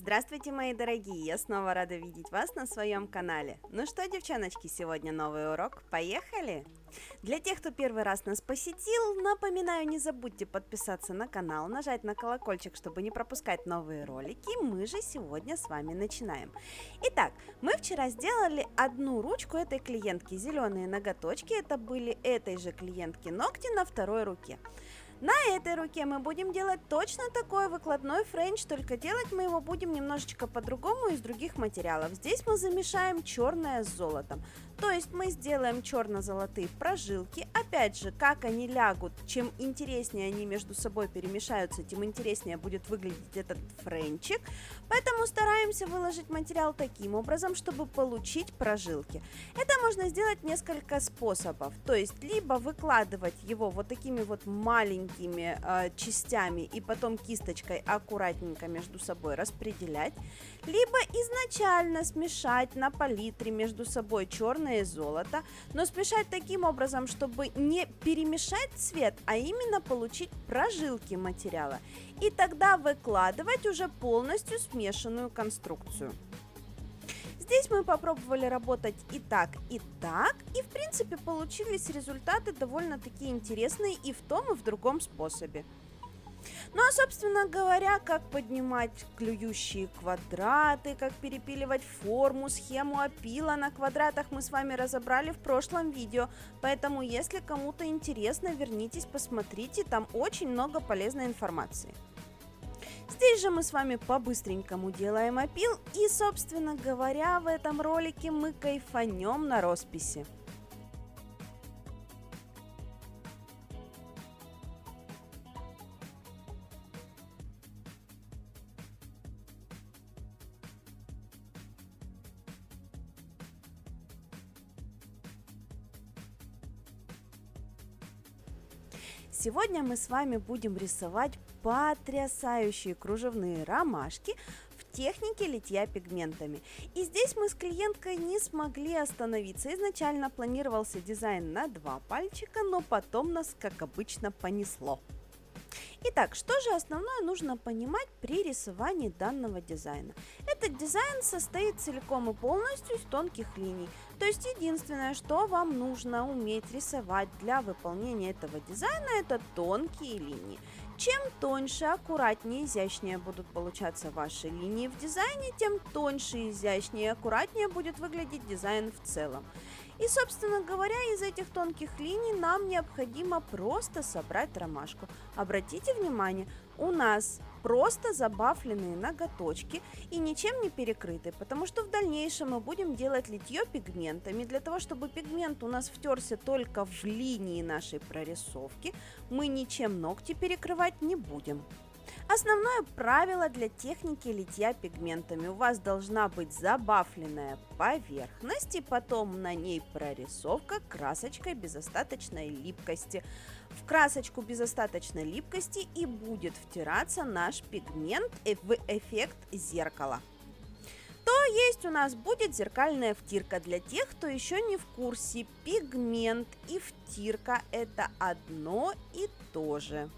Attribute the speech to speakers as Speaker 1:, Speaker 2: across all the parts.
Speaker 1: Здравствуйте, мои дорогие! Я снова рада видеть вас на своем канале. Ну что, девчоночки, сегодня новый урок. Поехали! Для тех, кто первый раз нас посетил, напоминаю, не забудьте подписаться на канал, нажать на колокольчик, чтобы не пропускать новые ролики. Мы же сегодня с вами начинаем. Итак, мы вчера сделали одну ручку этой клиентки. Зеленые ноготочки, это были этой же клиентки ногти на второй руке. На этой руке мы будем делать точно такой выкладной френч, только делать мы его будем немножечко по-другому из других материалов. Здесь мы замешаем черное с золотом, то есть мы сделаем черно-золотые прожилки. Опять же, как они лягут, чем интереснее они между собой перемешаются, тем интереснее будет выглядеть этот френчик. Поэтому стараемся выложить материал таким образом, чтобы получить прожилки. Это можно сделать несколько способов, то есть либо выкладывать его вот такими вот маленькими частями и потом кисточкой аккуратненько между собой распределять, либо изначально смешать на палитре между собой черное и золото, но смешать таким образом, чтобы не перемешать цвет, а именно получить прожилки материала, и тогда выкладывать уже полностью смешанную конструкцию. Здесь мы попробовали работать и так, и в принципе получились результаты довольно-таки интересные и в том, и в другом способе. Ну а, собственно говоря, как поднимать клюющие квадраты, как перепиливать форму, схему опила на квадратах мы с вами разобрали в прошлом видео, поэтому если кому-то интересно, вернитесь, посмотрите, там очень много полезной информации. Здесь же мы с вами по-быстренькому делаем опил, и, собственно говоря, в этом ролике мы кайфанем на росписи. Сегодня мы с вами будем рисовать потрясающие кружевные ромашки в технике литья пигментами. И здесь мы с клиенткой не смогли остановиться. Изначально планировался дизайн на 2 пальчика, но потом нас, как обычно, понесло. Итак, что же основное нужно понимать при рисовании данного дизайна? Этот дизайн состоит целиком и полностью из тонких линий. То есть единственное, что вам нужно уметь рисовать для выполнения этого дизайна, это тонкие линии. Чем тоньше, аккуратнее, изящнее будут получаться ваши линии в дизайне, тем тоньше, изящнее и аккуратнее будет выглядеть дизайн в целом. И, собственно говоря, из этих тонких линий нам необходимо просто собрать ромашку. Обратите внимание, у нас просто забафленные ноготочки и ничем не перекрыты, потому что в дальнейшем мы будем делать литье пигментами. Для того, чтобы пигмент у нас втерся только в линии нашей прорисовки, мы ничем ногти перекрывать не будем. Основное правило для техники литья пигментами: у вас должна быть забафленная поверхность и потом на ней прорисовка красочкой без остаточной липкости. В красочку без остаточной липкости и будет втираться наш пигмент в эффект зеркала. То есть у нас будет зеркальная втирка. Для тех, кто еще не в курсе, пигмент и втирка – это одно и то же.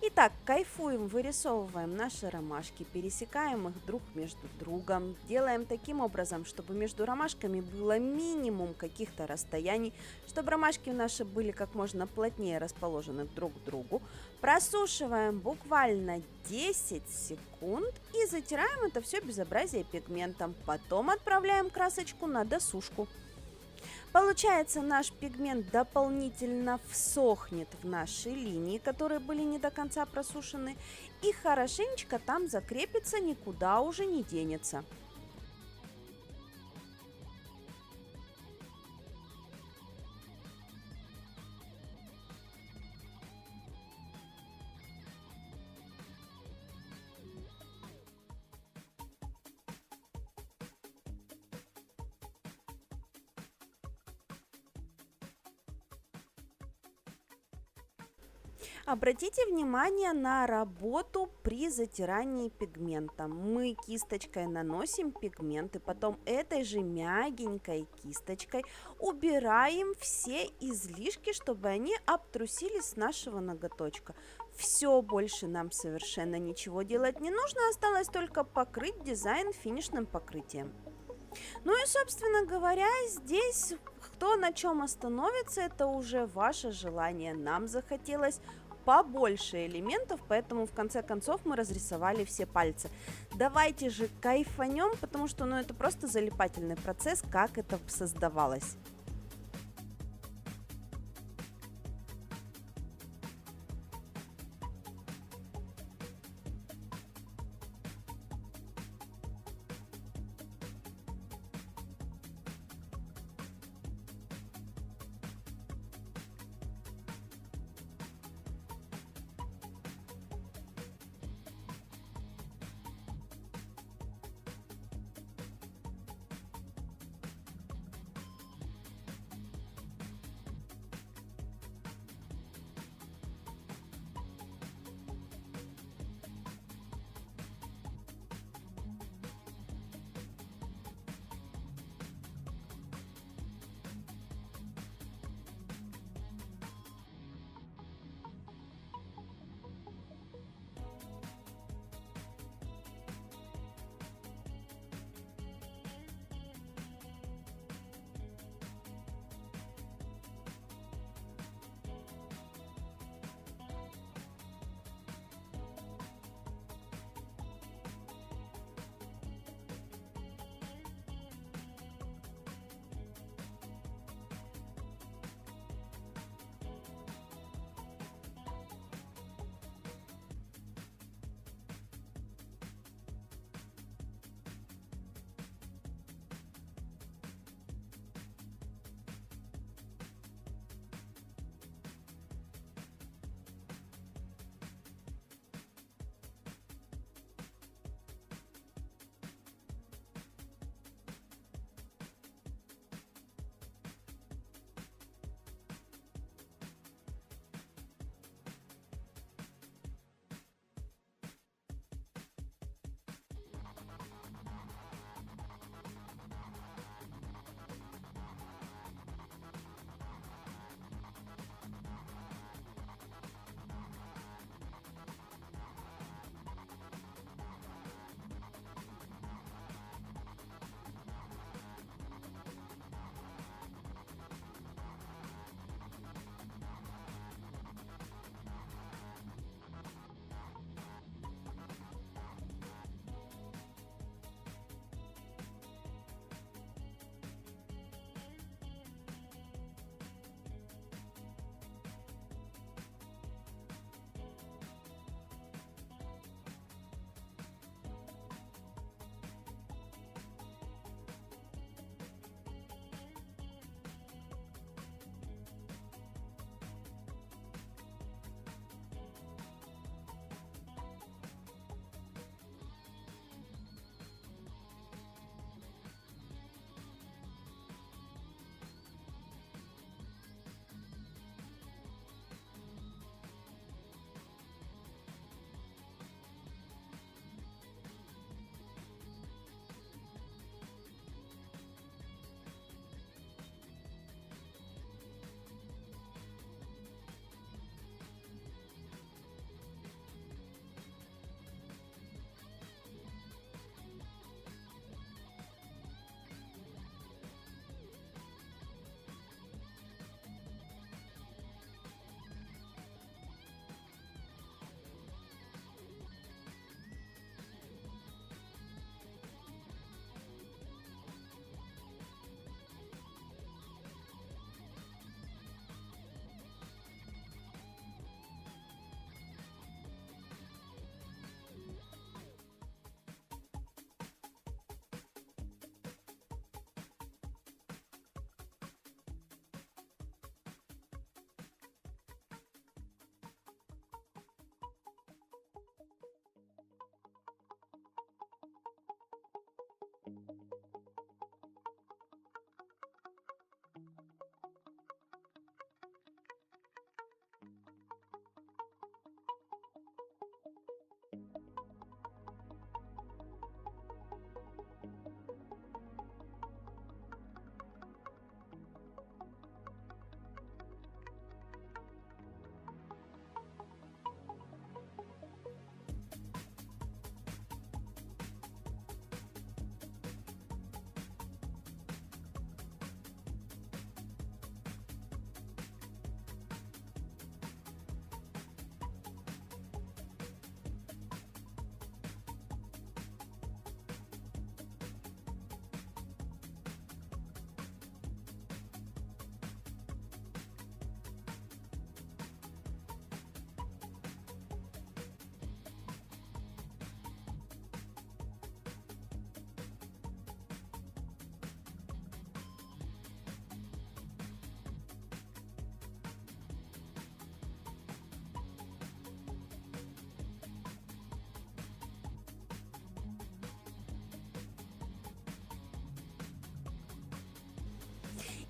Speaker 1: Итак, кайфуем, вырисовываем наши ромашки, пересекаем их друг между другом, делаем таким образом, чтобы между ромашками было минимум каких-то расстояний, чтобы ромашки наши были как можно плотнее расположены друг к другу. Просушиваем буквально 10 секунд и затираем это все безобразие пигментом. Потом отправляем красочку на досушку. Получается, наш пигмент дополнительно всохнет в наши линии, которые были не до конца просушены, и хорошенечко там закрепится, никуда уже не денется. Обратите внимание на работу при затирании пигментом. Мы кисточкой наносим пигмент и потом этой же мягенькой кисточкой убираем все излишки, чтобы они обтрусились с нашего ноготочка. Все, больше нам совершенно ничего делать не нужно, осталось только покрыть дизайн финишным покрытием. Ну и, собственно говоря, здесь кто на чем остановится, это уже ваше желание. Нам захотелось побольше элементов, поэтому в конце концов мы разрисовали все пальцы. Давайте же кайфанем, потому что ну, это просто залипательный процесс, как это создавалось.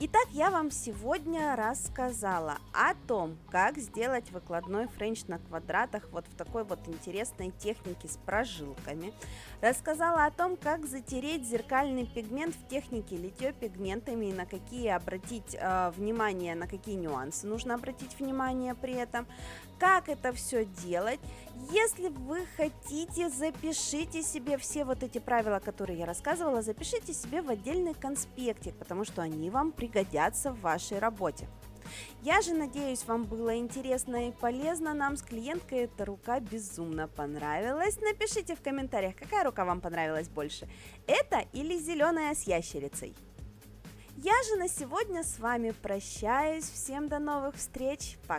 Speaker 1: Итак, я вам сегодня рассказала о том, как сделать выкладной френч на квадратах вот в такой вот интересной технике с прожилками. Рассказала о том, как затереть зеркальный пигмент в технике литье пигментами и на какие обратить внимание, на какие нюансы нужно обратить внимание при этом. Как это все делать? Если вы хотите, запишите себе все вот эти правила, которые я рассказывала, запишите себе в отдельный конспектик, потому что они вам пригодятся в вашей работе. Я же надеюсь, вам было интересно и полезно. Нам с клиенткой эта рука безумно понравилась. Напишите в комментариях, какая рука вам понравилась больше, эта или зеленая с ящерицей. Я же на сегодня с вами прощаюсь. Всем до новых встреч. Пока.